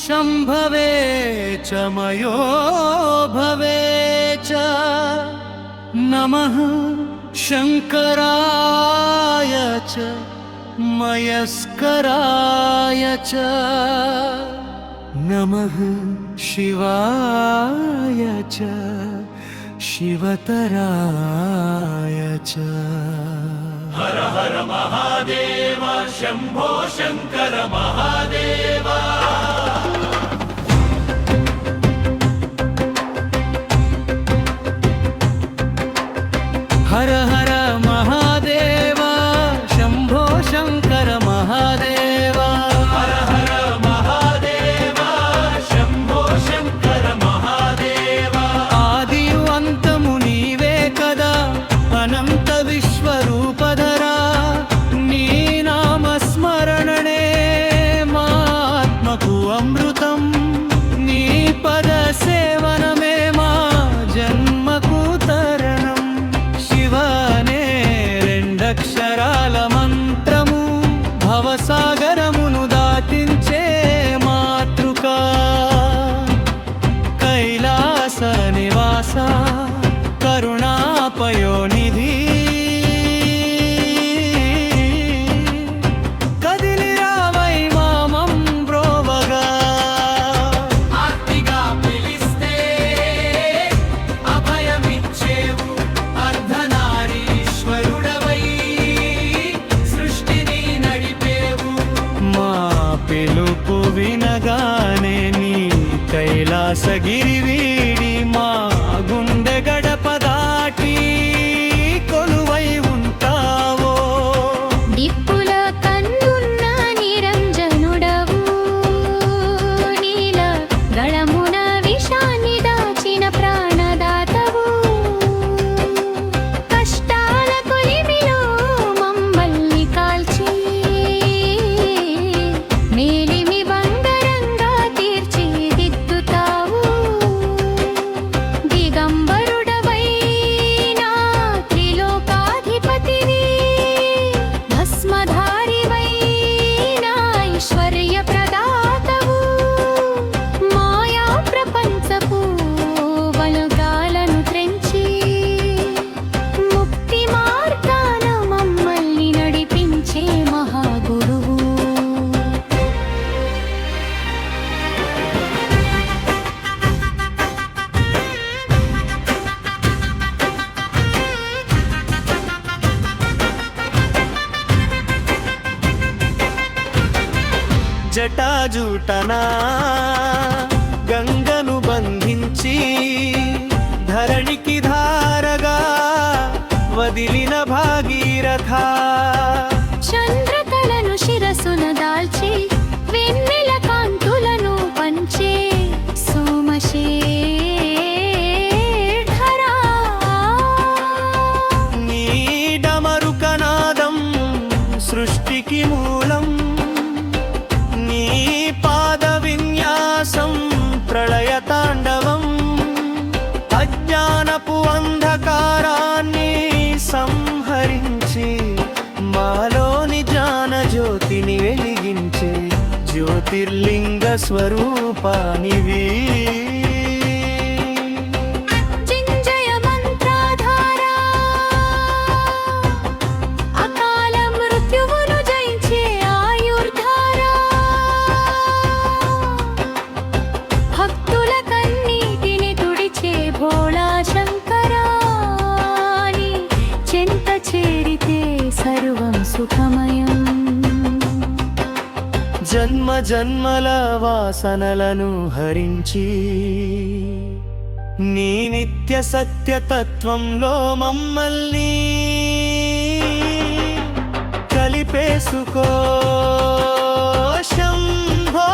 शम्भवे च मयो भवे च नमः शङ्कराय च मयस्कराय च नमः शिवाय च शिवतराय च। हर हर महादेव शंभो शंकर महादेव। हर हर महादेव शंभो शंकर महादेव। हर हर महादेव शंभो शंकर महादेव। आदियु अंतमु नीवे कदा अनंत विश्वरूपधरा नी नाम स्मरणने मा आत्मकु अमृतं नी पद सेवनमे मा जन्मकु तरणं शिवने రెండక్షరాల మంత్రము భవసాగరమును దాటించే మాతృకా కైలాస నివాస కరుణాపయోనిధి కదిలి రావై మామం బ్రోవగా ఆర్తిగా పిలిస్తే అభయమిచ్చేవు అర్ధనారీశ్వరుడవై సృష్టిని నడిపేవు। మా పిలుపు వినగానే నీ కైలాసగిరి వీడి మా గుండె గడప దాటి కొలువై ఉంటావో। దిప్పుల కన్నున్న నిరంజనుడవు నీల గళమున విషాన్ని దాచిన ప్రాణదాతవు కష్టాల కొలిమిలో మమ్మల్ని కాల్చి మేలిమి బంగారంగా తీర్చిదిద్దుతావు దిగంబరుడవై నా త్రిలోకాధిపతివి భస్మధారివై నా ఐశ్వర్య ప్రదాతవు మాయా ప్రపంచపు వలుగాలను త్రెంచి ముక్తి మార్గాన మమ్మల్ని నడిపించే మహాగురువు। జటాజూటనా గంగను బంధించి ధరణికి ధారగా వదిలిన భాగీరథ చంద్రకళను శిరసున దాల్చి వెన్నెల కాంతులను పంచే సోమశేఖరా నీ డమరుకనాదం సృష్టికి మూలం నీ పాద విన్యాసం ప్రళయ తాండవం అజ్ఞానపు అంధకారాన్ని సంహరించి మాలోని జ్ఞాన జ్యోతిని వెలిగించే జ్యోతిర్లింగ స్వరూపానివి। జింజయ మంత్రధారా అకాల మృత్యువును జయించే ఆయుర్ధారా భక్తుల కన్నీటిని తుడిచే భోళా శంకరాని చెంత చేరితే సర్వం సుఖమయం జన్మ జన్మల వాసనలను హరించి నీ నిత్య సత్యతత్వంలో మమ్మల్ని కలిపేసుకో శంభో